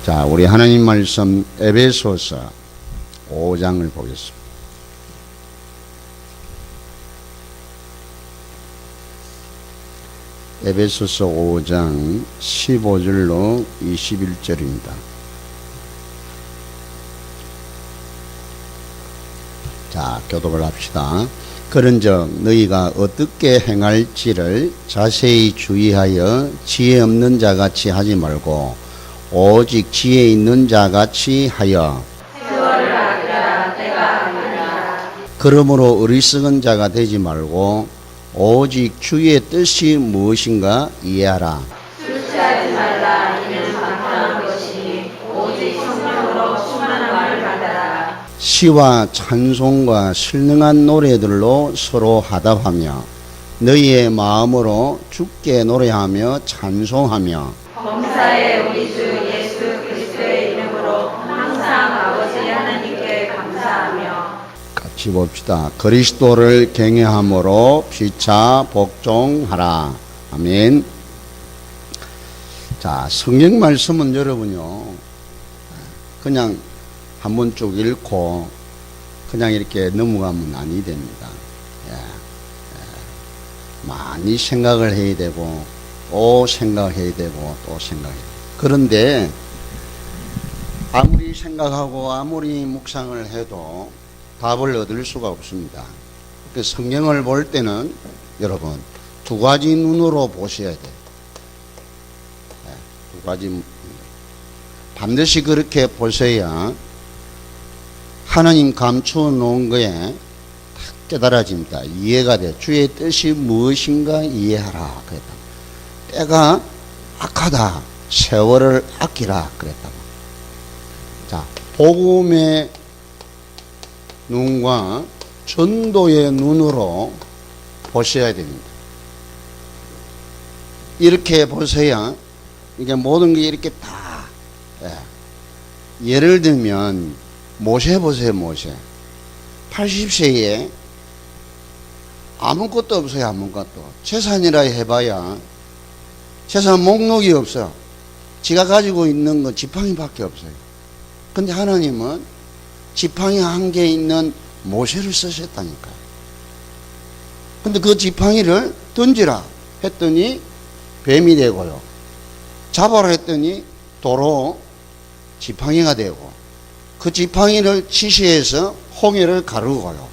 자, 우리 하나님 말씀 에베소서 5장을 보겠습니다. 에베소서 5장 15절로 21절입니다. 자, 교독을 합시다. 그런즉 너희가 어떻게 행할지를 자세히 주의하여 지혜 없는 자같이 하지 말고 오직 지혜 있는 자같이 하여 그러므로 어리석은 자가 되지 말고 오직 주의 뜻이 무엇인가 이해하라. 술취하지 말라. 이는 방탕한 것이 오직 성령으로 충만한 말을 받아라. 시와 찬송과 신령한 노래들로 서로 화답하며 너희의 마음으로 주께 노래하며 찬송하며 범사에 우리 주 예수 그리스도의 이름으로 항상 아버지 하나님께 감사하며 같이 봅시다. 그리스도를 경외함으로 피차 복종하라. 아멘. 자, 성경 말씀은 여러분요, 그냥 한번 쭉 읽고 그냥 이렇게 넘어가면 아니 됩니다. 많이 생각을 해야 되고 또 생각해야 되고 또 생각해야 되고. 그런데 아무리 생각하고 아무리 묵상을 해도 답을 얻을 수가 없습니다. 성경을 볼 때는 여러분 두 가지 눈으로 보셔야 돼요. 두 가지 반드시 그렇게 보셔야 하나님 감추어 놓은 거에 딱 깨달아집니다. 이해가 돼. 주의 뜻이 무엇인가 이해하라 그랬다. 때가 악하다. 세월을 아끼라 그랬다고. 자, 복음의 눈과 전도의 눈으로 보셔야 됩니다. 이렇게 보셔야 이게 모든 게 이렇게 다, 예를 들면 모세 보세요. 모세 80세에 아무것도 없어요. 아무것도. 재산이라 해봐야 재산 목록이 없어요. 지가 가지고 있는 건 지팡이밖에 없어요. 근데 하나님은 지팡이 한 개 있는 모세를 쓰셨다니까요. 근데 그 지팡이를 던지라 했더니 뱀이 되고요. 잡아라 했더니 도로 지팡이가 되고, 그 지팡이를 치시해서 홍해를 가르고요.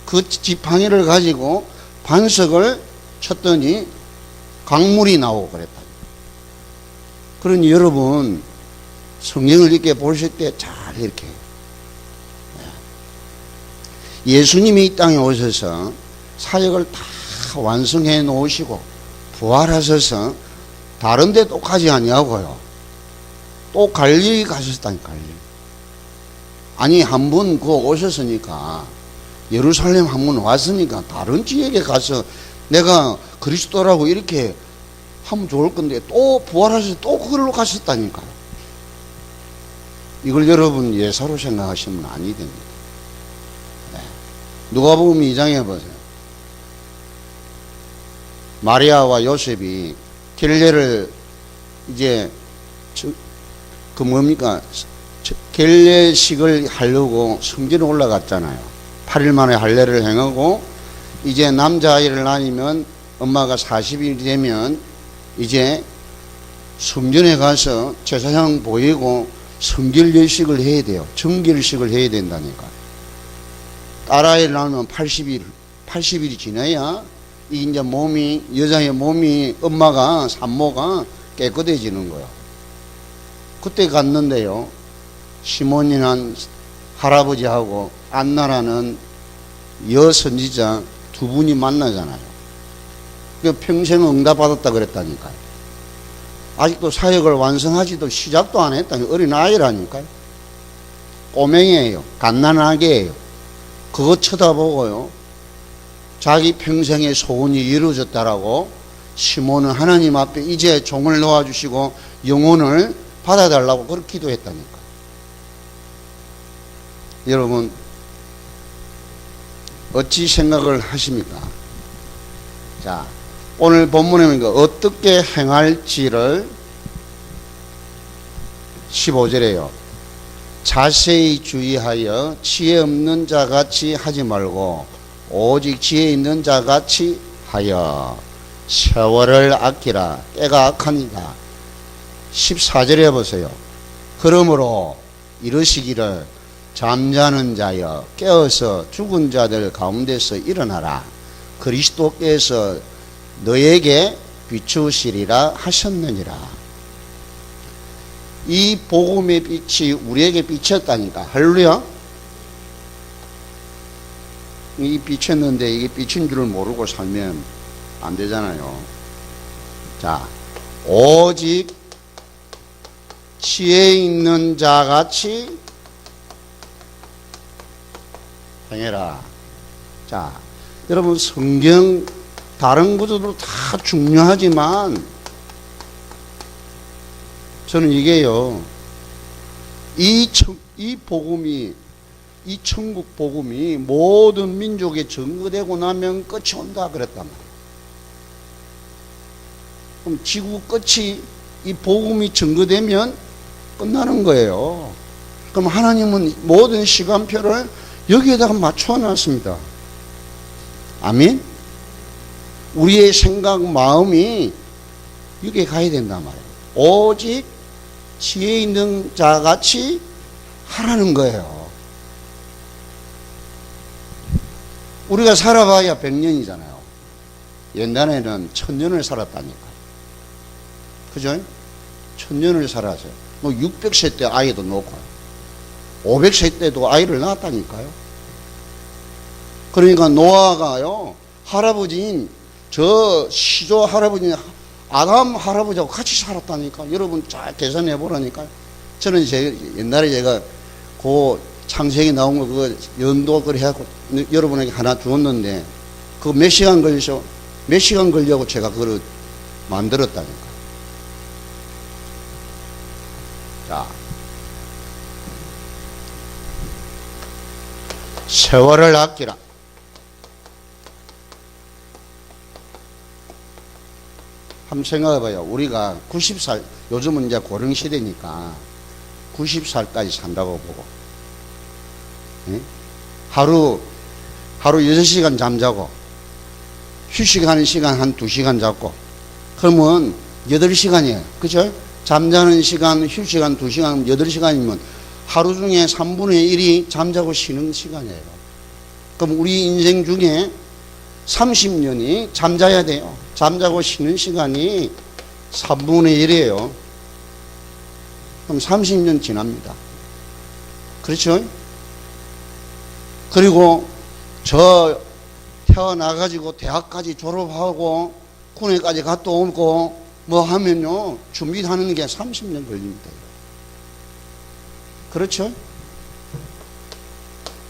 그 지팡이를 가지고 반석을 쳤더니 강물이 나오고 그랬다. 그러니 여러분 성경을 이렇게 보실 때 잘 이렇게 예수님이 이 땅에 오셔서 사역을 다 완성해 놓으시고 부활하셔서 다른 데 또 가지 아니하고요. 또 갈릴리 가셨다니까요. 아니 한 번 그 오셨으니까 예루살렘 한 번 왔으니까 다른 지역에 가서 내가 그리스도라고 이렇게 하면 좋을 건데 또 부활하셔서 또 그걸로 가셨다니까요. 이걸 여러분 예사로 생각하시면 아니 됩니다. 누가복음 2장에 보세요. 마리아와 요셉이 결례를 이제 그 뭡니까 결례식을 하려고 성전에 올라갔잖아요. 8일 만에 할례를 행하고 이제 남자아이를 낳으면 엄마가 40일이 되면 이제 성전에 가서 제사장 보이고 성결례식을 해야 돼요. 정결식을 해야 된다니까. 딸아이를 낳으면 80일이 지나야 이제 몸이, 여자의 몸이, 엄마가, 산모가 깨끗해지는 거예요. 그때 갔는데요. 시몬이란 할아버지하고 안나라는 여선지자 두 분이 만나잖아요. 평생 응답받았다 그랬다니까요. 아직도 사역을 완성하지도 시작도 안 했다니. 어린아이라니까요. 꼬맹이에요. 갓난아기예요. 그거 쳐다보고요. 자기 평생의 소원이 이루어졌다라고 시몬은 하나님 앞에 이제 종을 놓아주시고 영혼을 받아달라고 그렇게 기도했다니까. 여러분 어찌 생각을 하십니까? 자, 오늘 본문에 보니까 어떻게 행할지를 15절에요. 자세히 주의하여 지혜 없는 자같이 하지 말고 오직 지혜 있는 자같이 하여 세월을 아끼라. 때가 악하니라. 14절에 보세요. 그러므로 이르시기를 잠자는 자여 깨어서 죽은 자들 가운데서 일어나라. 그리스도께서 너에게 비추시리라 하셨느니라. 이 복음의 빛이 우리에게 비쳤다니까. 할렐루야. 이 비쳤는데 이게 비친 줄을 모르고 살면 안 되잖아요. 자, 오직 지혜 있는 자같이 행해라. 자, 여러분 성경 다른 구조도 다 중요하지만 저는 이게요, 이 복음이, 이 천국 복음이 모든 민족에 전거되고 나면 끝이 온다 그랬단 말이에요. 그럼 지구 끝이 이 복음이 전거되면 끝나는 거예요. 그럼 하나님은 모든 시간표를 여기에다가 맞춰 놨습니다. 아멘? 우리의 생각, 마음이 여기에 가야 된단 말이에요. 오직 지혜 있는 자같이 하라는 거예요. 우리가 살아봐야 100년이잖아요. 옛날에는 1000년을 살았다니까. 그죠? 1000년을 살았어요. 뭐 600세 때 아이도 놓고 500세 때도 아이를 낳았다니까요. 그러니까 노아가요, 할아버지인 저 시조 할아버지 아담 할아버지하고 같이 살았다니까. 여러분 잘 계산해 보라니까. 저는 옛날에 제가 그 창세기 나온 거 그거 연도 그래 해갖고 여러분에게 하나 주었는데 그거 몇 시간 걸리죠? 몇 시간 걸려고 제가 그걸 만들었다니까. 자, 세월을 아끼라. 한번 생각해봐요. 우리가 90살, 요즘은 이제 고령시대니까 90살까지 산다고 보고, 예? 하루 6시간 잠자고, 휴식하는 시간 한 2시간 잡고, 그러면 8시간이에요. 그죠? 잠자는 시간, 휴식한 2시간, 8시간이면 하루 중에 3분의 1이 잠자고 쉬는 시간이에요. 그럼 우리 인생 중에 30년이 잠자야 돼요. 잠자고 쉬는 시간이 3분의 1이에요. 그럼 30년 지납니다. 그렇죠? 그리고 저 태어나가지고 대학까지 졸업하고 군에까지 갔다 오고 뭐 하면요, 준비하는 게 30년 걸립니다. 그렇죠?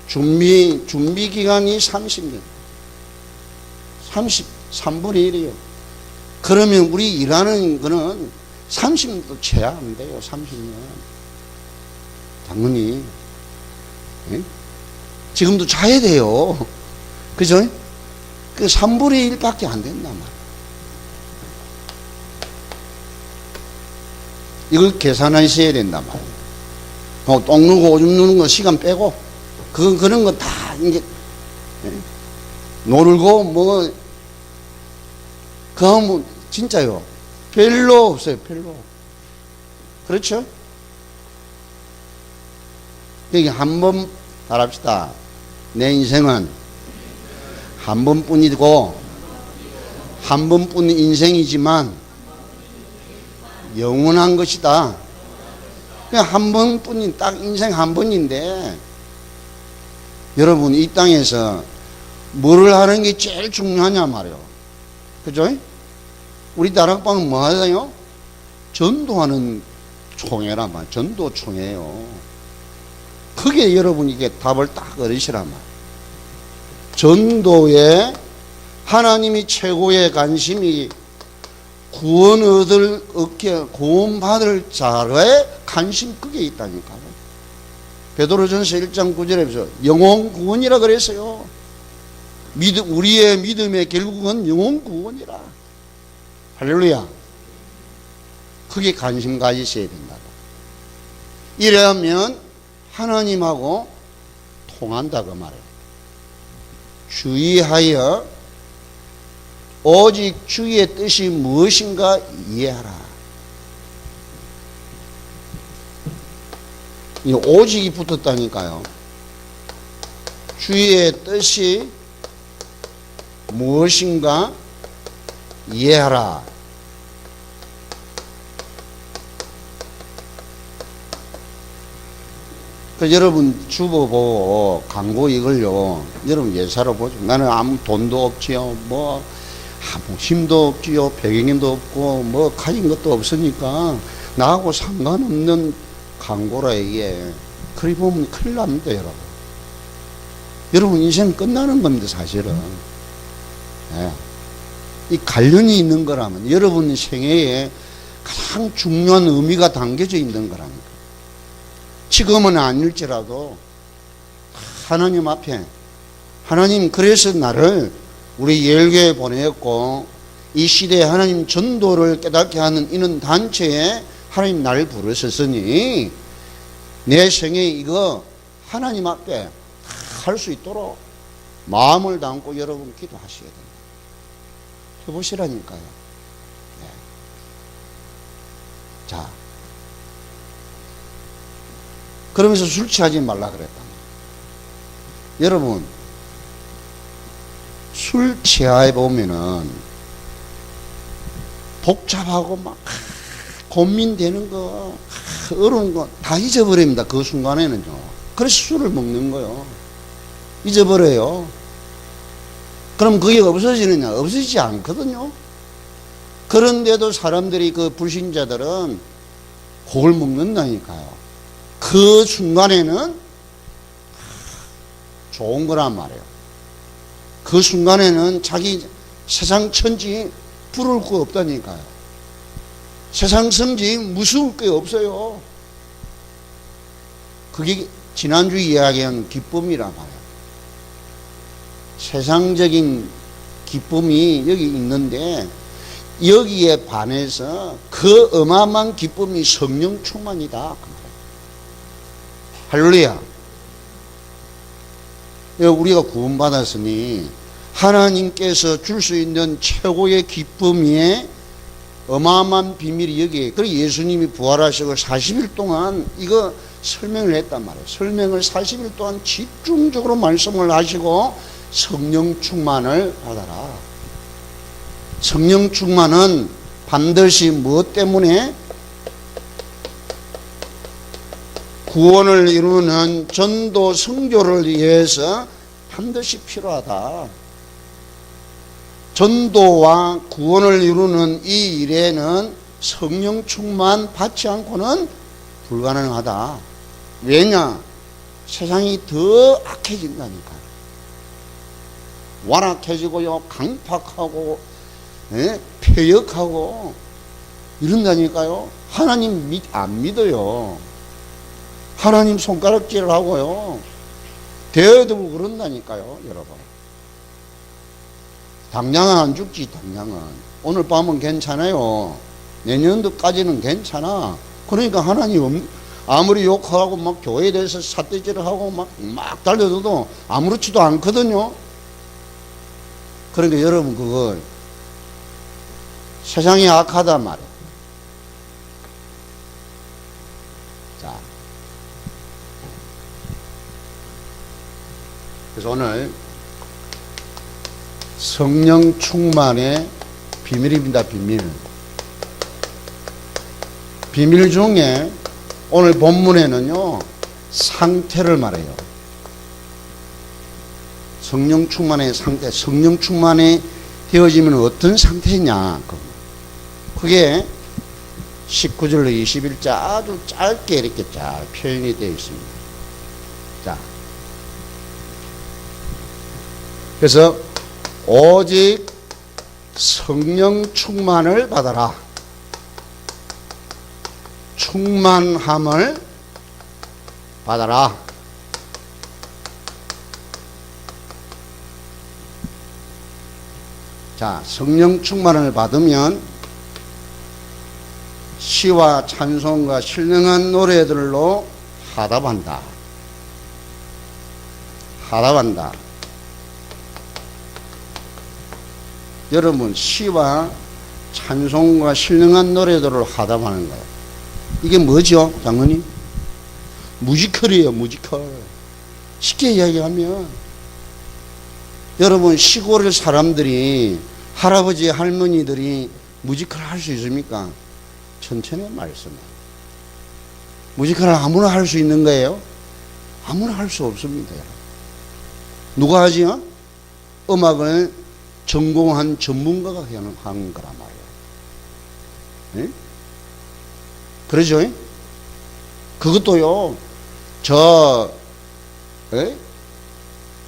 준비 기간이 30년. 33분의 1이에요. 그러면 우리 일하는 거는 30년도 채야 안 돼요. 30년. 당연히. 예? 지금도 자야 돼요. 그죠? 그 3분의 1밖에 안 된단 말이에요. 이걸 계산하셔야 된단 말이에요. 똥 누고 오줌 누는 거 시간 빼고, 그런 거 다 이제, 예? 놀고, 뭐, 그거 뭐, 진짜요. 별로 없어요, 별로. 그렇죠? 여기 한 번 말합시다. 내 인생은 한 번뿐이고, 한 번뿐인 인생이지만, 영원한 것이다. 그냥 한 번뿐인, 딱 인생 한 번인데, 여러분, 이 땅에서 뭐를 하는 게 제일 중요하냐 말이에요. 그죠? 우리 다락방은 뭐 하잖아요? 전도하는 총회란 말이에요. 전도 총회예요. 그게 여러분 이게 답을 딱 얻으시란 말이에요. 전도에 하나님이 최고의 관심이 구원받을 자의 관심 그게 있다니까요. 베드로전서 1장 9절에서 영혼 구원이라 그랬어요. 우리의 믿음의 결국은 영혼 구원이라. 할렐루야. 그게 관심 가지셔야 된다. 이래야면 하나님하고 통한다 그 말이에요. 주의하여 오직 주의 뜻이 무엇인가 이해하라. 이 오직이 붙었다니까요. 주의 뜻이 무엇인가 이해하라. 그 여러분 주보 보고 광고 이걸요. 여러분 예사로 보죠. 나는 아무 돈도 없지요. 뭐 아무 힘도 없지요. 배경도 없고 뭐 가진 것도 없으니까 나하고 상관없는 광고라 이게. 그리 보면 큰일 납니다, 여러분. 여러분 인생 끝나는 겁니다, 사실은. 네. 이 관련이 있는 거라면 여러분 생애에 가장 중요한 의미가 담겨져 있는 거랍니다. 지금은 아닐지라도 하나님 앞에 하나님 그래서 나를 우리 예일교회에 보냈고 이 시대에 하나님 전도를 깨닫게 하는 이런 단체에 하나님 나를 부르셨으니 내 생에 이거 하나님 앞에 할 수 있도록 마음을 담고 여러분 기도하셔야 됩니다. 해보시라니까요. 네. 자, 그러면서 술 취하지 말라 그랬다. 여러분, 술 취해 보면은 복잡하고 막 고민되는 거, 어려운 거 다 잊어버립니다. 그 순간에는요. 그래서 술을 먹는 거요. 잊어버려요. 그럼 그게 없어지느냐? 없어지지 않거든요. 그런데도 사람들이 그 불신자들은 그걸 먹는다니까요. 그 순간에는 좋은 거란 말이에요. 그 순간에는 자기 세상 천지 부러울 거 없다니까요. 세상 천지 무서울 게 없어요. 그게 지난주 이야기한 기쁨이란 말이에요. 세상적인 기쁨이 여기 있는데 여기에 반해서 그 어마어마한 기쁨이 성령 충만이다. 할렐루야. 우리가 구원받았으니 하나님께서 줄 수 있는 최고의 기쁨이 어마어마한 비밀이 여기에. 그리고 예수님이 부활하시고 40일 동안 이거 설명을 했단 말이에요. 설명을 40일 동안 집중적으로 말씀을 하시고 성령 충만을 받아라. 성령 충만은 반드시 무엇 때문에? 구원을 이루는 전도 성교를 위해서 반드시 필요하다. 전도와 구원을 이루는 이 일에는 성령 충만 받지 않고는 불가능하다. 왜냐? 세상이 더 악해진다니까요. 완악해지고요, 강팍하고, 폐역하고, 이런다니까요. 하나님 안 믿어요. 하나님 손가락질을 하고요. 대어도 그런다니까요, 여러분. 당장은 안 죽지, 당장은. 오늘 밤은 괜찮아요. 내년도까지는 괜찮아. 그러니까 하나님 아무리 욕하고 막 교회에 대해서 삿대질을 하고 막 달려도 아무렇지도 않거든요. 그러니까 여러분 그걸 세상이 악하단 말이에요. 자, 그래서 오늘 성령 충만의 비밀입니다. 비밀 중에 오늘 본문에는요 상태를 말해요. 성령 충만의 상태, 성령 충만이 되어지면 어떤 상태냐. 그게 19절로 21절 아주 짧게 이렇게 잘 표현이 되어 있습니다. 자, 그래서 오직 성령 충만을 받아라. 충만함을 받아라. 자, 성령 충만을 받으면 시와 찬송과 신령한 노래들로 화답한다. 화답한다. 여러분, 시와 찬송과 신령한 노래들을 화답하는 거예요. 이게 뭐죠, 장로님? 뮤지컬이에요, 뮤지컬. 쉽게 이야기하면, 여러분, 시골 사람들이, 할아버지, 할머니들이 뮤지컬 할 수 있습니까? 천천히 말씀해. 뮤지컬을 아무나 할 수 있는 거예요? 아무나 할 수 없습니다. 누가 하지요? 음악을 전공한 전문가가 하는 거란 말이에요. 네? 그러죠? 그것도요,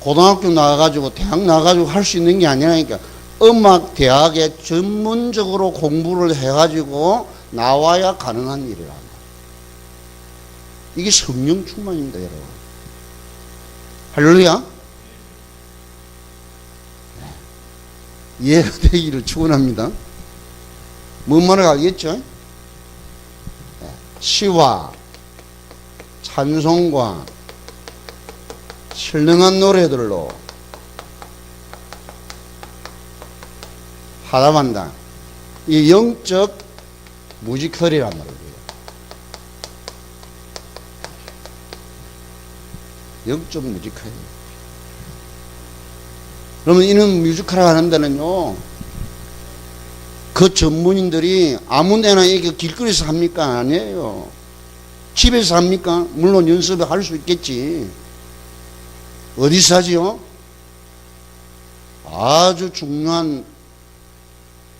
고등학교 나와가지고, 대학 나와가지고 할 수 있는 게 아니라니까. 음악 대학에 전문적으로 공부를 해가지고 나와야 가능한 일이란 말이에요. 이게 성령 충만입니다, 여러분. 할렐루야. 이해가 되기를 축원합니다. 뭔 말을 알겠죠? 시와 찬송과 신령한 노래들로 화답한다. 이 영적 뮤지컬이란 말이에요. 영적 뮤지컬. 그러면 이런 뮤지컬을 하는 데는요, 그 전문인들이 아무 데나 이렇게 길거리에서 합니까? 아니에요. 집에서 합니까? 물론 연습을 할 수 있겠지. 어디서 하지요? 아주 중요한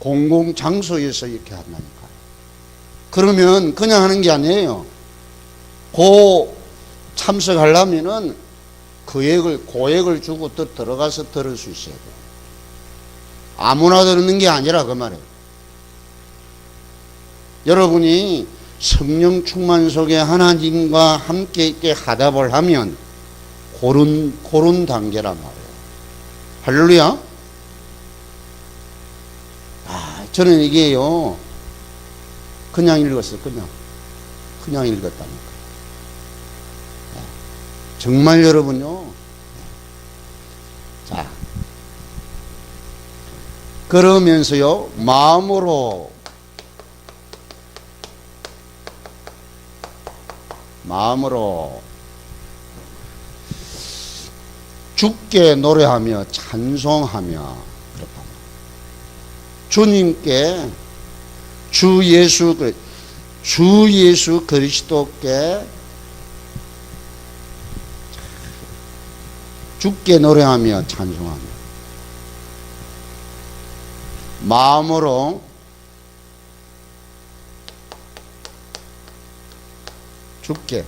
공공장소에서 이렇게 한다니까요. 그러면 그냥 하는 게 아니에요. 참석하려면은 고액을 주고 또 들어가서 들을 수 있어야 돼요. 아무나 듣는 게 아니라 그 말이에요. 여러분이 성령 충만 속에 하나님과 함께 있게 화답을 하면 그런 단계란 말이에요. 할렐루야. 저는 이게요, 그냥 읽었어요. 그냥 읽었다니까. 정말 여러분요. 자, 그러면서요, 마음으로 주께 노래하며 찬송하며 그렇다. 주님께 주 예수 그리스도께 주께 노래하며 찬송하며 마음으로 주께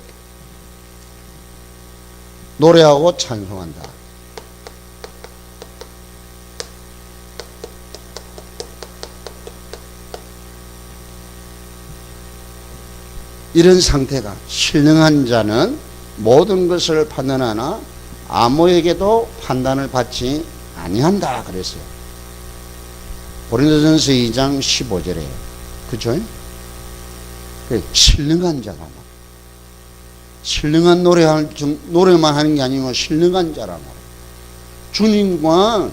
노래하고 찬송한다. 이런 상태가 신령한 자는 모든 것을 판단하나 아무에게도 판단을 받지 아니한다 그랬어요. 고린도전서 2장 15절에. 그죠? 신령한 자라. 신령한 노래만 하는 게 아니고 신령한 자라. 주님과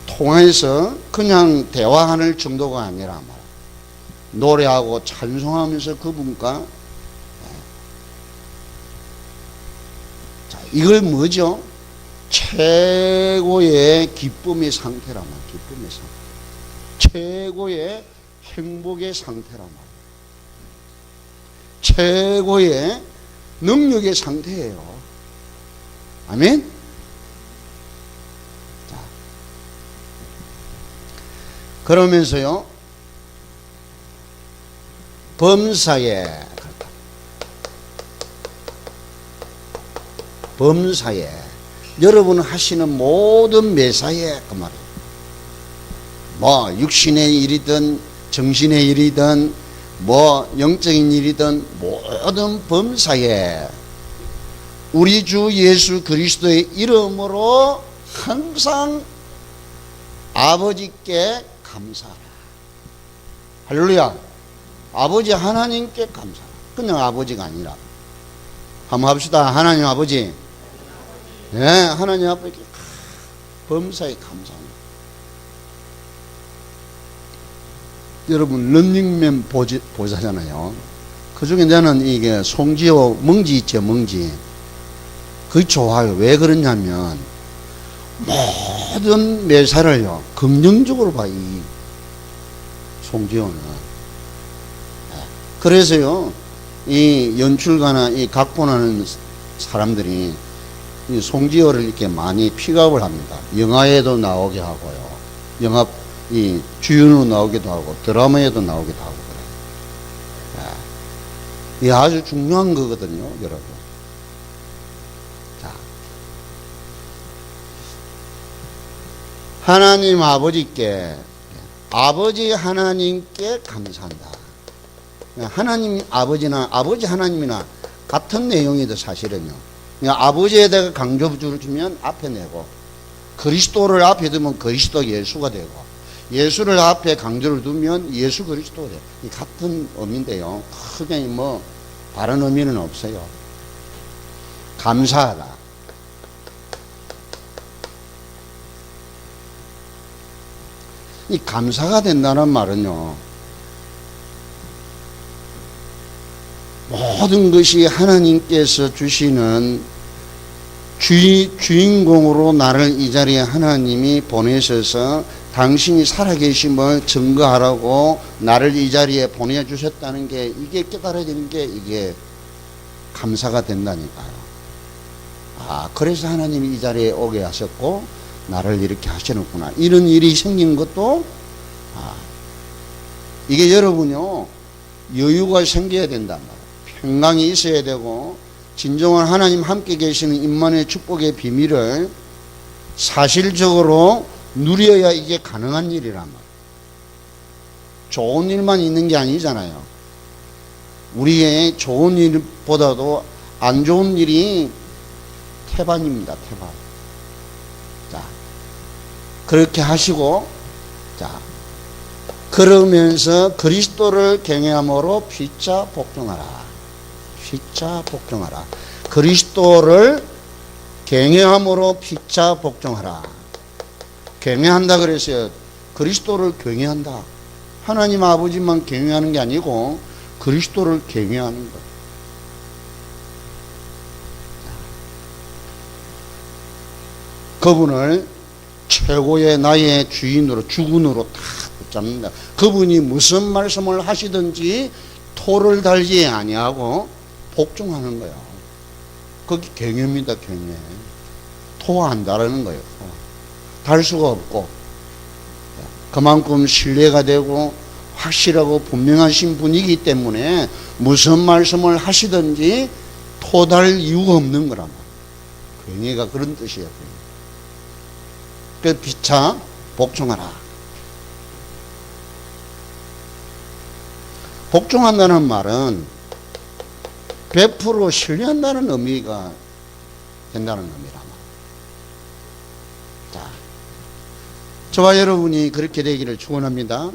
통해서 그냥 대화하는 정도가 아니라 노래하고 찬송하면서 그분과 이걸 뭐죠? 최고의 기쁨의 상태란 말이에요. 기쁨의 상태. 최고의 행복의 상태란 말이에요. 최고의 능력의 상태예요. 아멘? 자, 그러면서요, 범사에 여러분 하시는 모든 매사에 그 말이에요. 뭐 육신의 일이든 정신의 일이든 뭐 영적인 일이든 모든 범사에 우리 주 예수 그리스도의 이름으로 항상 아버지께 감사하라. 할렐루야. 아버지 하나님께 감사하라. 그냥 아버지가 아니라. 한번 합시다. 하나님 아버지. 네, 하나님 아버지께 범사에 감사합니다. 여러분 런닝맨 보자잖아요. 그 중에 저는 이게 송지호 멍지 있죠, 멍지. 그게 좋아요. 왜 그러냐면 모든 매사를요 긍정적으로 봐, 이 송지호는. 그래서요 이 연출가나 이 각본하는 사람들이 이 송지호를 이렇게 많이 픽업을 합니다. 영화에도 나오게 하고요, 영화 이 주연으로 나오기도 하고 드라마에도 나오기도 하고 그래요. 이게 아주 중요한 거거든요, 여러분. 자, 하나님 아버지께, 아버지 하나님께 감사한다. 하나님 아버지나 아버지 하나님이나 같은 내용이도 사실은요. 아버지에 대해 강조를 주면 앞에 내고, 그리스도를 앞에 두면 그리스도 예수가 되고, 예수를 앞에 강조를 두면 예수 그리스도가 돼요. 이 같은 의미인데요, 크게 뭐 다른 의미는 없어요. 감사하다. 이 감사가 된다는 말은요, 모든 것이 하나님께서 주시는 주인공으로 나를 이 자리에 하나님이 보내셔서 당신이 살아계심을 증거하라고 나를 이 자리에 보내주셨다는 게, 이게 깨달아지는 게 이게 감사가 된다니까요. 아, 그래서 하나님이 이 자리에 오게 하셨고 나를 이렇게 하시는구나. 이런 일이 생긴 것도, 이게 여러분요 여유가 생겨야 된단 말이에요. 평강이 있어야 되고, 진정한 하나님 함께 계시는 임만의 축복의 비밀을 사실적으로 누려야 이게 가능한 일이란 말이에요. 좋은 일만 있는 게 아니잖아요. 우리의 좋은 일보다도 안 좋은 일이 태반입니다, 태반. 자, 그렇게 하시고, 자, 그러면서 그리스도를 경외함으로 피차 복종하라. 피차 복종하라. 그리스도를 경외함으로 피차 복종하라. 경외한다 그랬어요. 그리스도를 경외한다. 하나님 아버지만 경외하는 게 아니고 그리스도를 경외하는 거예요. 그분을 최고의 나의 주인으로, 주군으로 다 붙잡는다. 그분이 무슨 말씀을 하시든지 토를 달지 아니하고 복종하는 거예요. 그게 경외입니다, 경외. 토한다라는 거예요. 달 수가 없고, 그만큼 신뢰가 되고 확실하고 분명하신 분이기 때문에 무슨 말씀을 하시든지 토달 이유가 없는 거란 말이에요. 경외가 그런 뜻이에요. 그래서 피차 복종하라. 복종한다는 말은 100% 신뢰한다는 의미가 된다는 겁니다. 자, 저와 여러분이 그렇게 되기를 축원합니다.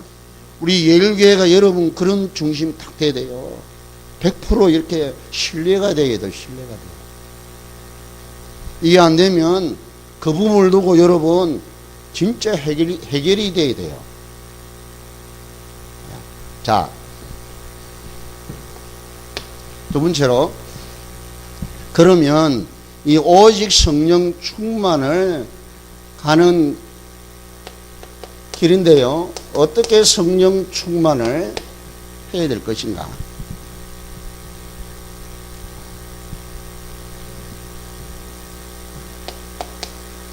우리 예일교회가 여러분 그런 중심 딱 돼야 돼요. 100% 이렇게 신뢰가 돼야 돼요. 신뢰가 돼요. 이게 안 되면 그 부분을 두고 여러분 진짜 해결이 돼야 돼요. 자, 두 번째로, 그러면 이 오직 성령 충만을 가는 길인데요, 어떻게 성령 충만을 해야 될 것인가?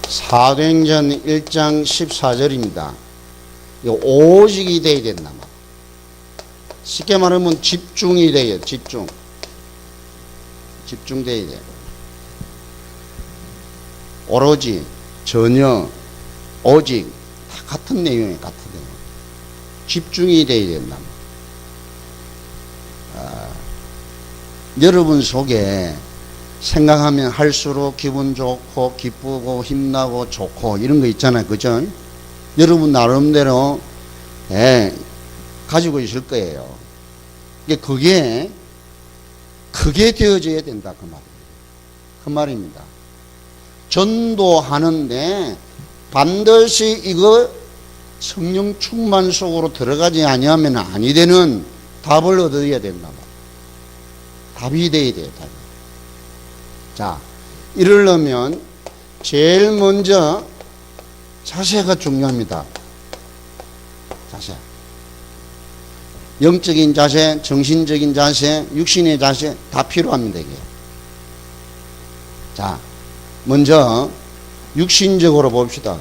사도행전 1장 14절입니다. 오직이 돼야 된다. 쉽게 말하면 집중이 돼요. 집중돼야 돼요. 오로지, 전혀, 오직 다 같은 내용이에요. 같은 내용. 집중이 돼야 된다. 여러분 속에 생각하면 할수록 기분 좋고 기쁘고 힘나고 좋고 이런 거 있잖아요. 그죠? 여러분 나름대로 가지고 있을 거예요. 그게 되어져야 된다. 그 말입니다. 전도하는데 반드시 이거 성령 충만 속으로 들어가지 아니하면 아니 되는 답을 얻어야 된다. 답이 돼야 돼요. 답이. 자, 이러려면 제일 먼저 자세가 중요합니다. 자세. 영적인 자세, 정신적인 자세, 육신의 자세 다 필요합니다. 이게. 자, 먼저 육신적으로 봅시다.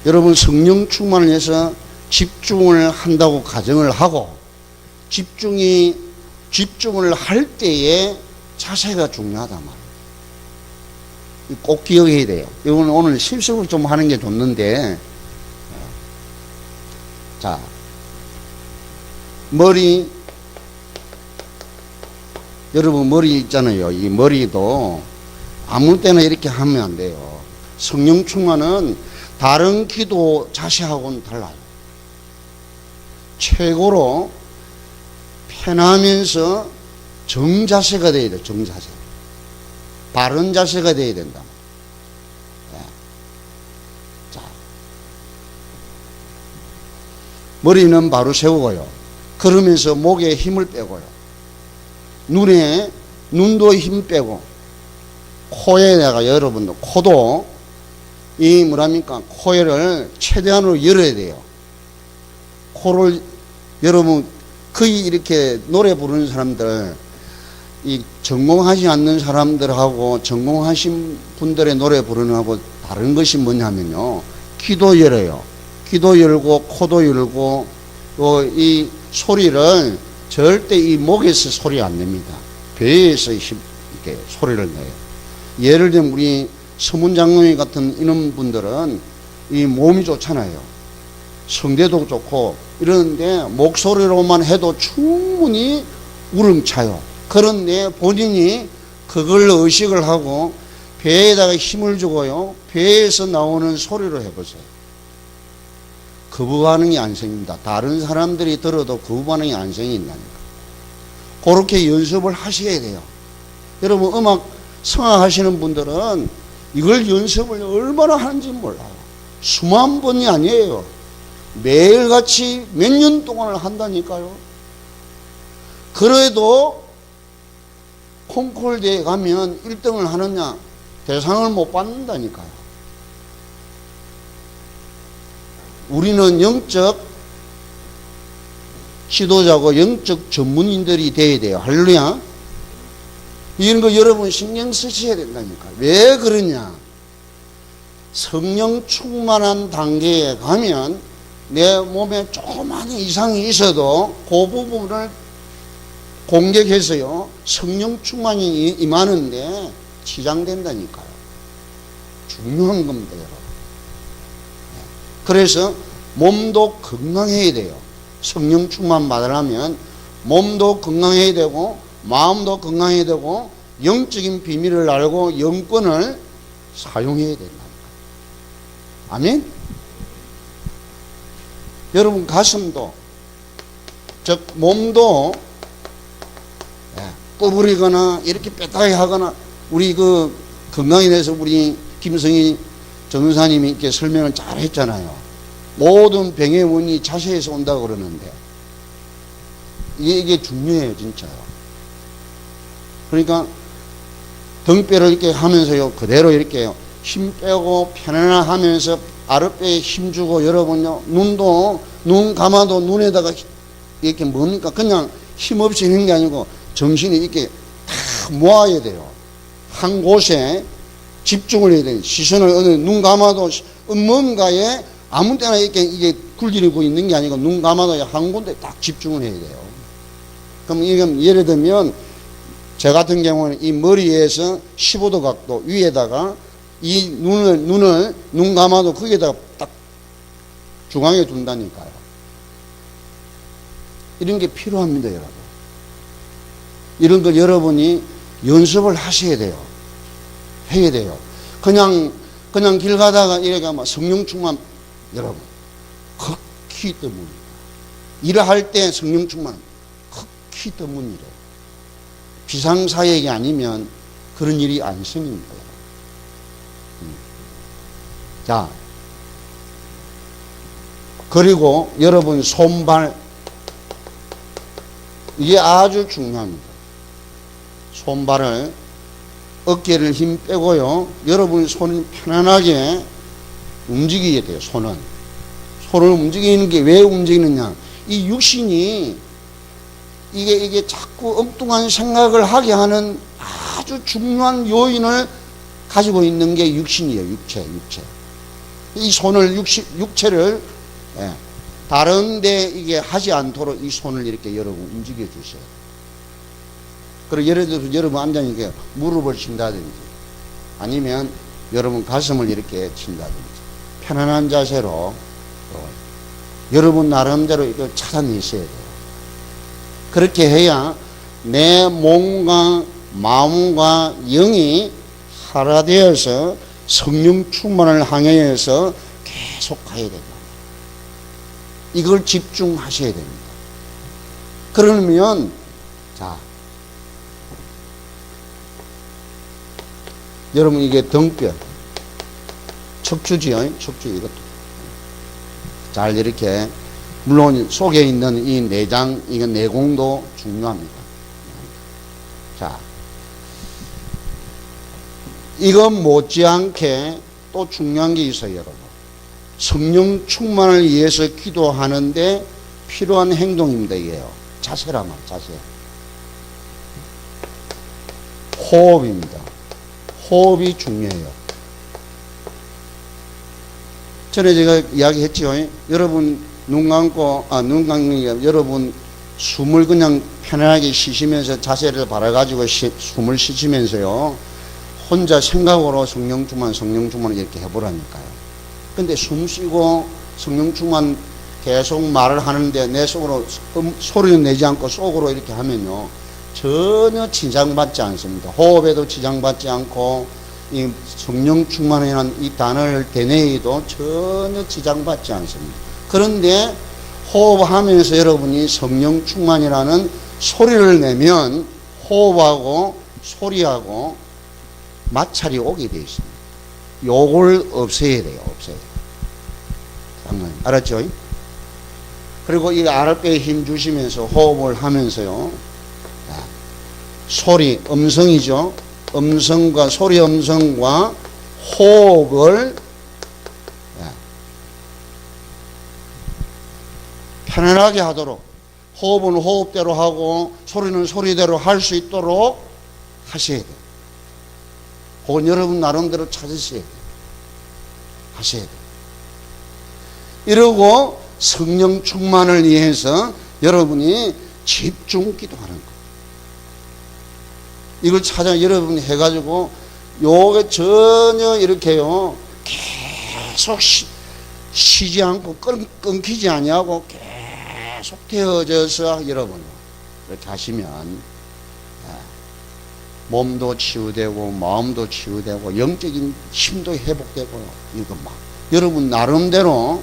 여러분 성령 충만을 해서 집중을 한다고 가정을 하고 집중을 할 때에 자세가 중요하단 말이에요. 꼭 기억해야 돼요. 이건 오늘 실습을 좀 하는 게 좋는데, 자, 여러분 머리 있잖아요. 이 머리도 아무 때나 이렇게 하면 안 돼요. 성령 충만은 다른 기도 자세하고는 달라요. 최고로 편하면서 정자세가 돼야 돼요. 정자세. 바른 자세가 돼야 된다. 네. 자, 머리는 바로 세우고요. 그러면서 목에 힘을 빼고요. 눈도 힘 빼고, 코에다가 여러분도, 코도, 코를 최대한으로 열어야 돼요. 코를, 여러분, 거의 이렇게 노래 부르는 사람들, 이 전공하지 않는 사람들하고 전공하신 분들의 노래 부르는 하고 다른 것이 뭐냐면요. 귀도 열어요. 귀도 열고, 코도 열고, 또 이 소리를 절대 이 목에서 소리 안 냅니다. 배에서 이렇게 소리를 내요. 예를 들면 우리 서문장로님 같은 이런 분들은 이 몸이 좋잖아요. 성대도 좋고 이러는데 목소리로만 해도 충분히 우렁차요. 그런데 본인이 그걸 의식을 하고 배에다가 힘을 주고요. 배에서 나오는 소리로 해보세요. 거부 반응이 안 생깁니다. 다른 사람들이 들어도 거부 반응이 안 생긴다니까. 그렇게 연습을 하셔야 돼요. 여러분 음악 성악하시는 분들은 이걸 연습을 얼마나 하는지 몰라요. 수만 번이 아니에요. 매일같이 몇 년 동안을 한다니까요. 그래도 콩쿠르 대회 가면 1등을 하느냐 대상을 못 받는다니까요. 우리는 영적 지도자고 영적 전문인들이 돼야 돼요. 할렐루야. 이런 거 여러분 신경 쓰셔야 된다니까. 왜 그러냐? 성령 충만한 단계에 가면 내 몸에 조그마한 이상이 있어도 그 부분을 공격해서요 성령 충만이 임하는데 지장된다니까요. 중요한 겁니다, 여러분. 그래서 몸도 건강해야 돼요. 성령 충만 받으려면 몸도 건강해야 되고 마음도 건강해야 되고 영적인 비밀을 알고 영권을 사용해야 된다. 아멘? 여러분 가슴도 즉 몸도 구부리거나 이렇게 빼딱하게 하거나 우리 그 건강에 대해서 우리 김성희 전도사님이 이렇게 설명을 잘 했잖아요. 모든 병의 원인이 자세에서 온다고 그러는데 이게 중요해요, 진짜요. 그러니까 등뼈를 이렇게 하면서요 그대로 이렇게 힘 빼고 편안하면서 아랫배에 힘 주고 여러분요 눈 감아도 눈에다가 이렇게 뭡니까 그냥 힘없이 하는 게 아니고 정신이 이렇게 다 모아야 돼요. 한 곳에 집중을 해야 돼요. 시선을 눈 감아도 뭔가에 아무 때나 이렇게 이게 굴리고 있는 게 아니고 눈 감아도 한 군데 딱 집중을 해야 돼요. 그럼 이건 예를 들면 제 같은 경우는 이 머리에서 15도 각도 위에다가 이 눈 감아도 거기에다가 딱 중앙에 둔다니까요. 이런 게 필요합니다, 여러분. 이런 걸 여러분이 연습을 하셔야 돼요. 해야 돼요. 그냥 길 가다가 이래가 막 성령 충만 여러분 극히 드뭅니다. 일을 할 때 성령 충만 극히 드문이래. 비상사역이 아니면 그런 일이 안 생깁니다. 자, 그리고 여러분 손발, 이게 아주 중요합니다. 손발을, 어깨를 힘 빼고요, 여러분 손이 편안하게 움직이게 돼요. 손을 움직이는 게 왜 움직이느냐, 이 육신이 이게 자꾸 엉뚱한 생각을 하게 하는 아주 중요한 요인을 가지고 있는 게 육신이에요. 육체. 이 손을, 육체를, 예, 다른데 이게 하지 않도록 이 손을 이렇게 여러분 움직여 주세요. 그리고 예를 들어서 여러분 앉아있는 무릎을 친다든지 아니면 여러분 가슴을 이렇게 친다든지 편안한 자세로 여러분 나름대로 이걸 찾아내셔야 돼요. 그렇게 해야 내 몸과 마음과 영이 하나되어서 성령 충만을 향해서 계속 가야 됩니다. 이걸 집중하셔야 됩니다. 그러면 자, 여러분 이게 등뼈, 척추지요. 척추 이것도 잘 이렇게, 물론 속에 있는 이 내장, 이건 내공도 중요합니다. 자, 이건 못지않게 또 중요한 게 있어요, 여러분. 성령 충만을 위해서 기도하는데 필요한 행동입니다, 이게요. 자세라면, 자세. 호흡입니다. 호흡이 중요해요. 전에 제가 이야기했죠. 여러분 눈 감고, 눈 감는 게 여러분 숨을 그냥 편안하게 쉬시면서 자세를 바라가지고 숨을 쉬시면서요, 혼자 생각으로 성령 충만 이렇게 해보라니까요. 근데 숨 쉬고 성령 충만 계속 말을 하는데 내 속으로 소리는 내지 않고 속으로 이렇게 하면요, 전혀 지장받지 않습니다. 호흡에도 지장받지 않고 이 성령 충만이라는 이 단어를 대내에도 전혀 지장받지 않습니다. 그런데 호흡하면서 여러분이 성령 충만이라는 소리를 내면 호흡하고 소리하고 마찰이 오게 되어 있습니다. 요걸 없애야 돼요. 없애야 돼요. 알았죠? 그리고 이 아랫배에 힘 주시면서 호흡을 하면서요, 소리, 음성이죠. 음성과 소리, 음성과 호흡을 편안하게 하도록, 호흡은 호흡대로 하고 소리는 소리대로 할 수 있도록 하셔야 돼요. 그건 여러분 나름대로 찾으셔야 돼요. 하셔야 돼요. 이러고 성령 충만을 위해서 여러분이 집중 기도하는 거예요. 이걸 여러분이 해가지고 요게 전혀 이렇게요, 계속 쉬지 않고 끊기지 아니하고 계속 되어져서 여러분 이렇게 하시면 몸도 치유되고 마음도 치유되고 영적인 힘도 회복되고, 이거 막 여러분 나름대로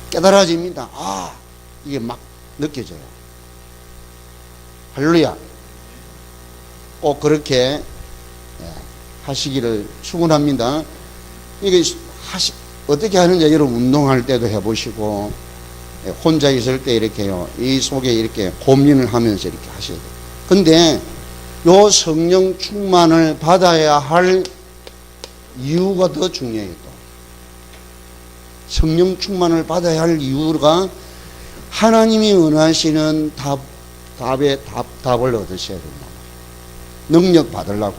깨달아집니다. 이게 막 느껴져요. 할렐루야. 꼭 그렇게 하시기를 축원합니다. 이게 어떻게 하는지 여러분 운동할 때도 해보시고, 혼자 있을 때 이렇게요, 이 속에 이렇게 고민을 하면서 이렇게 하셔야 돼요. 근데 요 성령 충만을 받아야 할 이유가 더 중요해요. 또 성령 충만을 받아야 할 이유가 하나님이 원하시는 답을 얻으셔야 된다. 능력 받으려고,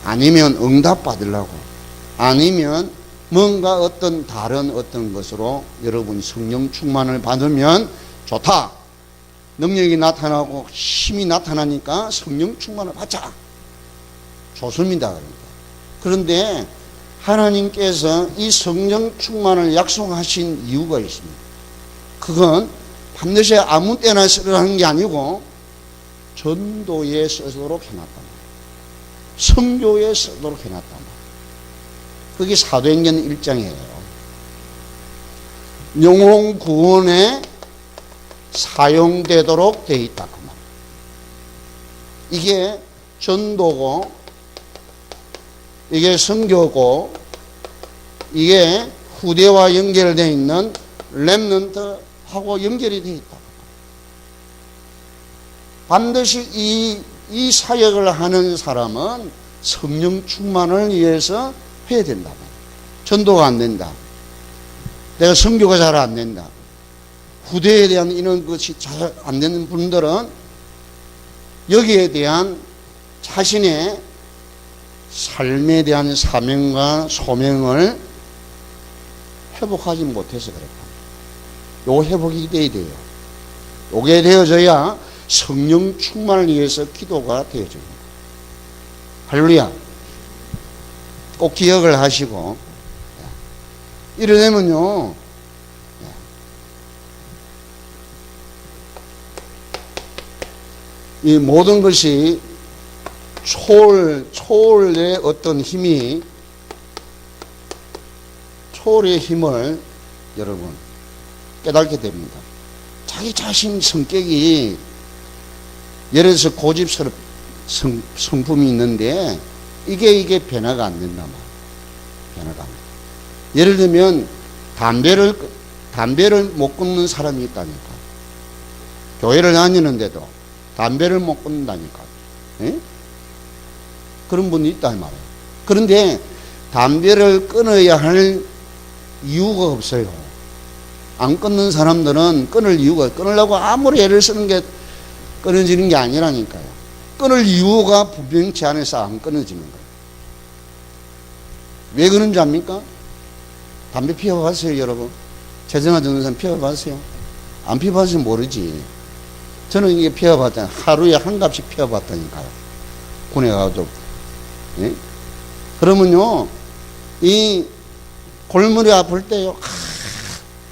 아니면 응답 받으려고, 아니면 뭔가 어떤 다른 어떤 것으로 여러분이 성령 충만을 받으면 좋다. 능력이 나타나고 힘이 나타나니까 성령 충만을 받자. 좋습니다. 그런데 하나님께서 이 성령 충만을 약속하신 이유가 있습니다. 그건 반드시 아무 때나 쓰라는 게 아니고 전도에 쓰도록 해놨단 말이에요. 선교에 쓰도록 해놨단 말이에요. 그게 사도행전 1장이에요. 영혼 구원에 사용되도록 되어 있다. 그 말. 이게 전도고, 이게 선교고, 이게 후대와 연결되어 있는 렘넌트하고 연결이 되어 있다. 반드시 이 사역을 하는 사람은 성령 충만을 위해서 해야 된다. 전도가 안 된다. 내가 선교가 잘 안 된다. 후대에 대한 이런 것이 잘 안 되는 분들은 여기에 대한 자신의 삶에 대한 사명과 소명을 회복하지 못해서 그랬다. 요 회복이 돼야 돼요. 요게 되어져야 성령 충만을 위해서 기도가 되어집니다. 할렐루야. 꼭 기억을 하시고, 이러려면요, 이 모든 것이 초월의 어떤 힘이, 초월의 힘을 여러분 깨닫게 됩니다. 자기 자신 성격이 예를 들어서 고집스럽 성품이 있는데 이게 변화가 안 된단 말이에요. 변화가 안 돼. 예를 들면 담배를 못 끊는 사람이 있다니까. 교회를 다니는데도 담배를 못 끊는다니까. 에? 그런 분이 있다 말이에요. 그런데 담배를 끊어야 할 이유가 없어요. 안 끊는 사람들은 끊을 이유가, 끊으려고 아무리 애를 쓰는 게 끊어지는 게 아니라니까요. 끊을 이유가 분명치 않아서 안 끊어지는 거예요. 왜 그런지 압니까? 담배 피워봤어요, 여러분? 최정아 전도사님 피워봤어요? 안 피워봤으면 모르지. 저는 이게 피워봤다니, 하루에 한 갑씩 피워봤다니까요. 군에 가도. 예? 그러면요, 이 골머리 아플 때요,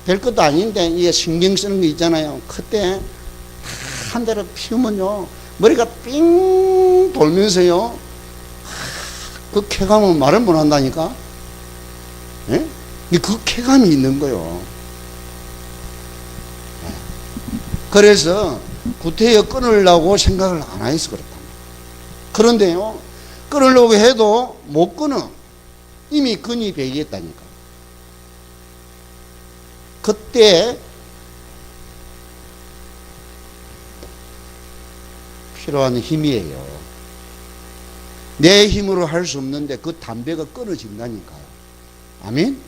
될 것도 아닌데, 이게 신경 쓰는 거 있잖아요. 그때 한 대로 피우면요, 머리가 삥 돌면서요, 그 쾌감은 말을 못 한다니까? 예? 그 쾌감이 있는 거요. 그래서 구태여 끊으려고 생각을 안 해서 그렇다. 그런데요, 끊으려고 해도 못 끊어. 이미 근이 배기했다니까. 그때 필요한 힘이에요. 내 힘으로 할 수 없는데 그 담배가 끊어진다니까요. 아멘?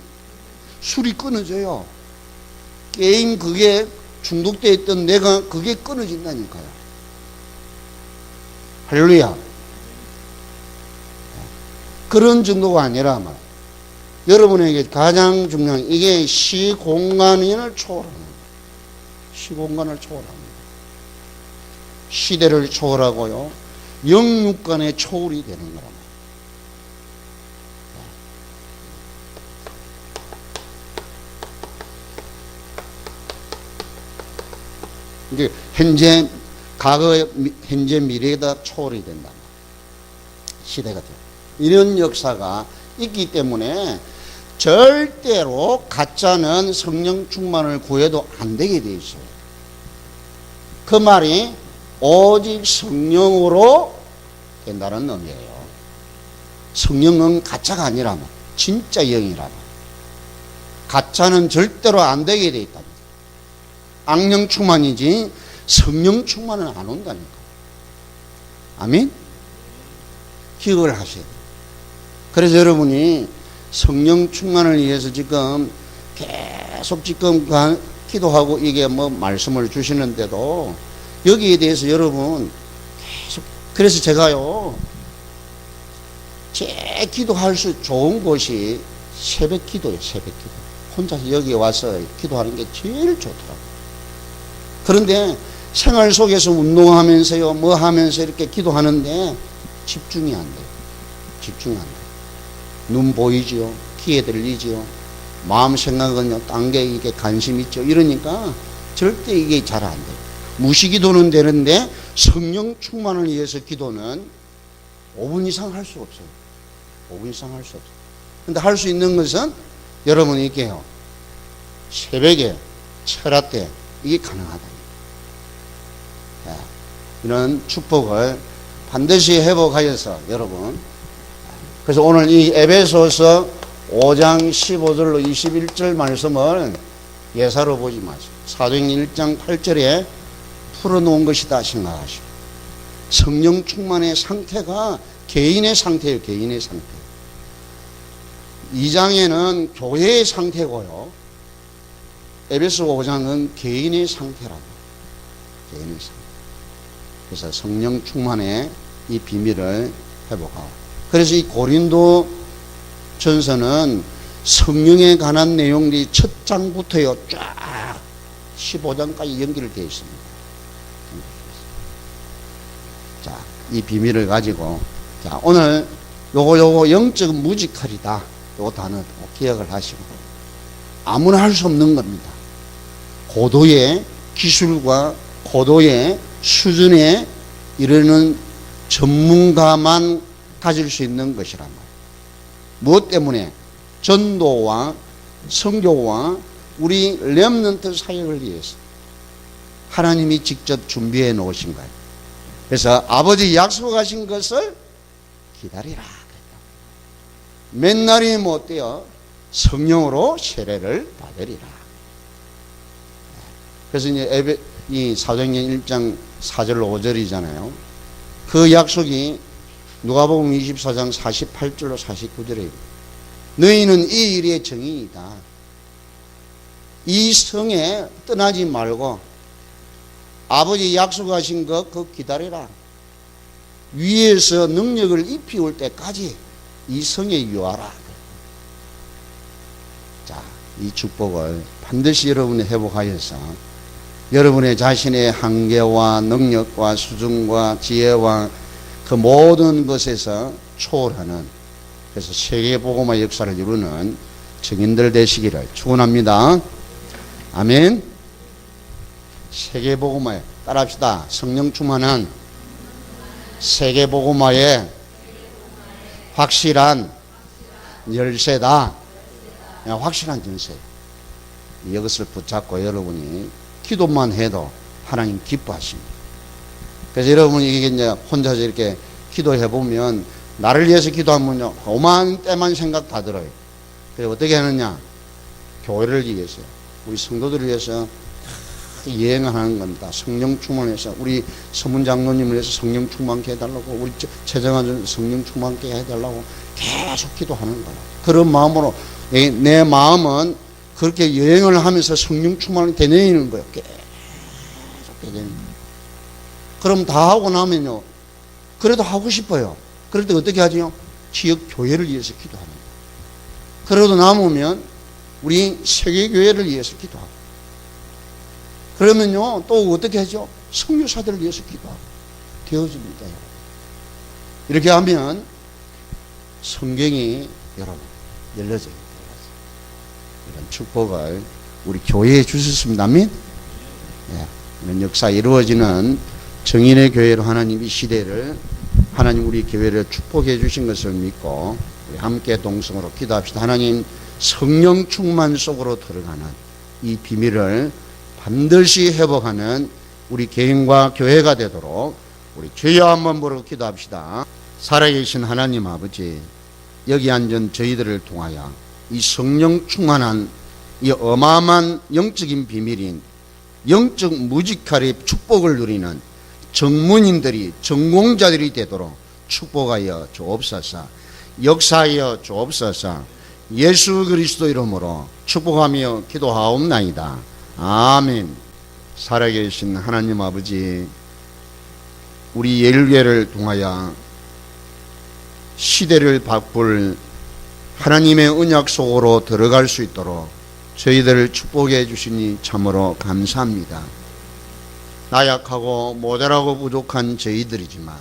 술이 끊어져요. 게임 그게 중독되어 있던 내가 그게 끊어진다니까요. 할렐루야. 그런 정도가 아니라 말. 여러분에게 가장 중요한 이게 시공간을 초월합니다. 시공간을 초월합니다. 시대를 초월하고요, 영육간의 초월이 되는 거랍니다. 이게 현재, 과거, 현재, 미래가 초월이 된다. 시대가 돼요. 이런 역사가 있기 때문에 절대로 가짜는 성령 충만을 구해도 안 되게 되어 있어요. 그 말이 오직 성령으로 된다는 의미예요. 성령은 가짜가 아니라면, 진짜 영이라면. 가짜는 절대로 안 되게 되어 있다. 악령 충만이지 성령 충만은 안 온다니까. 아멘? 기억을 하셔야 돼요. 그래서 여러분이 성령 충만을 위해서 지금 계속 지금 기도하고 이게 뭐 말씀을 주시는데도 여기에 대해서 여러분 계속, 그래서 제가요, 제 기도할 수 좋은 곳이 새벽 기도예요. 새벽 기도. 혼자서 여기 와서 기도하는 게 제일 좋더라고요. 그런데 생활 속에서 운동하면서요, 뭐 하면서 이렇게 기도하는데 집중이 안 돼요. 집중이 안 돼요. 눈 보이지요? 귀에 들리지요? 마음 생각은요, 딴 게 이게 관심 있죠? 이러니까 절대 이게 잘 안 돼요. 무시기도는 되는데 성령 충만을 위해서 기도는 5분 이상 할 수 없어요. 5분 이상 할 수 없어요. 근데 할 수 있는 것은 여러분이 이게요, 새벽에 철야 때 이게 가능하다. 이런 축복을 반드시 회복하여서 여러분, 그래서 오늘 이 에베소서 5장 15절로 21절 말씀을 예사로 보지 마시고 사도행전 1장 8절에 풀어놓은 것이다 생각하시고, 성령 충만의 상태가 개인의 상태예요. 개인의 상태. 2장에는 교회의 상태고요, 에베소 5장은 개인의 상태라고. 개인의 상태. 그래서 성령 충만의 이 비밀을 회복하고, 그래서 이 고린도 전서는 성령에 관한 내용들이 첫 장부터요 쫙 15장까지 연결되어 있습니다. 자, 이 비밀을 가지고, 자, 오늘 요거 영적 무지칼이다, 요 단어 기억을 하시고, 아무나 할 수 없는 겁니다. 고도의 기술과 고도의 수준에 이르는 전문가만 가질 수 있는 것이란 말이에요. 무엇 때문에? 전도와 선교와 우리 렘넌트 사역을 위해서 하나님이 직접 준비해 놓으신 거예요. 그래서 아버지 약속하신 것을 기다리라. 맨날이 뭐 어때요? 성령으로 세례를 받으리라. 그래서 이제 이 사도행전 1장 4절로 5절이잖아요. 그 약속이 누가복음 24장 48절로 49절에 너희는 이 일의 증인이다. 이 성에 떠나지 말고 아버지 약속하신 것 그거 기다리라. 위에서 능력을 입히올 때까지 이 성에 유하라. 자, 이 축복을 반드시 여러분이 회복하여서 여러분의 자신의 한계와 능력과 수준과 지혜와 그 모든 것에서 초월하는, 그래서 세계복음화 역사를 이루는 증인들 되시기를 축원합니다. 아멘. 세계복음화에 따라합시다. 성령 충만한 세계복음화의 확실한 열쇠다. 확실한 열쇠. 이것을 붙잡고 여러분이 기도만 해도 하나님 기뻐하십니다. 그래서 여러분이 이게 이제 혼자서 이렇게 기도해 보면, 나를 위해서 기도하면요 오만 때만 생각 다 들어요. 그래서 어떻게 하느냐? 교회를 위해서, 우리 성도들을 위해서 여행하는 겁니다. 성령 충만해서 우리 서문 장로님을 위해서 성령 충만케 해달라고, 우리 최정환 성령 충만케 해달라고 계속 기도하는 거예요. 그런 마음으로 내 마음은 그렇게 여행을 하면서 성령 충만을 되뇌이는 거예요. 계속 되뇌이는 거예요. 그럼 다 하고 나면요, 그래도 하고 싶어요. 그럴 때 어떻게 하죠? 지역 교회를 위해서 기도하는 거예요. 그래도 남으면 우리 세계교회를 위해서 기도하고, 그러면요 또 어떻게 하죠? 선교사들을 위해서 기도하고 되어집니다. 이렇게 하면 성경이 여러분 열려져요. 이런 축복을 우리 교회에 주셨습니다. 아멘. 네, 이런 역사 이루어지는 정인의 교회로 하나님 이 시대를, 하나님 우리 교회를 축복해 주신 것을 믿고 우리 함께 동성으로 기도합시다. 하나님, 성령 충만 속으로 들어가는 이 비밀을 반드시 회복하는 우리 개인과 교회가 되도록 우리 주여 한번 부르고 기도합시다. 살아계신 하나님 아버지, 여기 앉은 저희들을 통하여 이 성령 충만한 이 어마어마한 영적인 비밀인 영적 무지칼의 축복을 누리는 정문인들이, 전공자들이 되도록 축복하여 주옵소서. 역사하여 주옵소서. 예수 그리스도 이름으로 축복하며 기도하옵나이다. 아멘. 살아계신 하나님 아버지, 우리 예일교회를 통하여 시대를 바꿀 하나님의 언약 속으로 들어갈 수 있도록 저희들을 축복해 주시니 참으로 감사합니다. 나약하고 모자라고 부족한 저희들이지만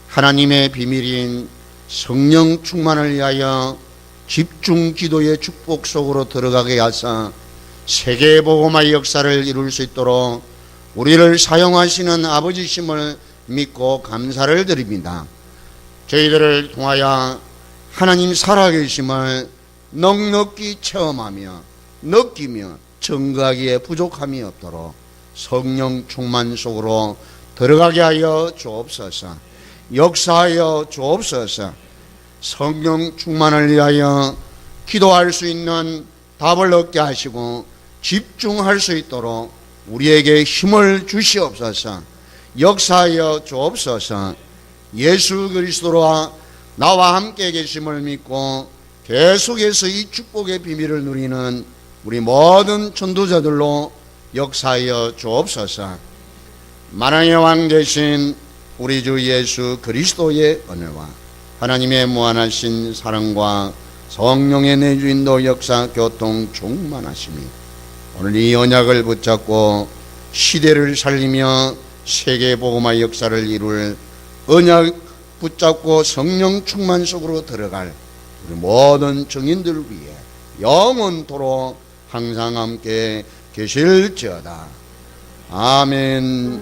하나님의 비밀인 성령 충만을 위하여 집중 기도의 축복 속으로 들어가게 하사 세계복음화 역사를 이룰 수 있도록 우리를 사용하시는 아버지심을 믿고 감사를 드립니다. 저희들을 통하여 하나님 살아계심을 넉넉히 체험하며 느끼며 증거하기에 부족함이 없도록 성령 충만 속으로 들어가게 하여 주옵소서. 역사하여 주옵소서. 성령 충만을 위하여 기도할 수 있는 답을 얻게 하시고 집중할 수 있도록 우리에게 힘을 주시옵소서. 역사하여 주옵소서. 예수 그리스도와 나와 함께 계심을 믿고 계속해서 이 축복의 비밀을 누리는 우리 모든 전도자들로 역사하여 주옵소서. 만왕의 왕 되신 우리 주 예수 그리스도의 은혜와 하나님의 무한하신 사랑과 성령의 내주인도 역사 교통 충만하심이 오늘 이 언약을 붙잡고 시대를 살리며 세계 복음화 역사를 이룰 언약 붙잡고 성령 충만 속으로 들어갈 우리 모든 증인들 위해 영원토록 항상 함께 계실지어다. 아멘.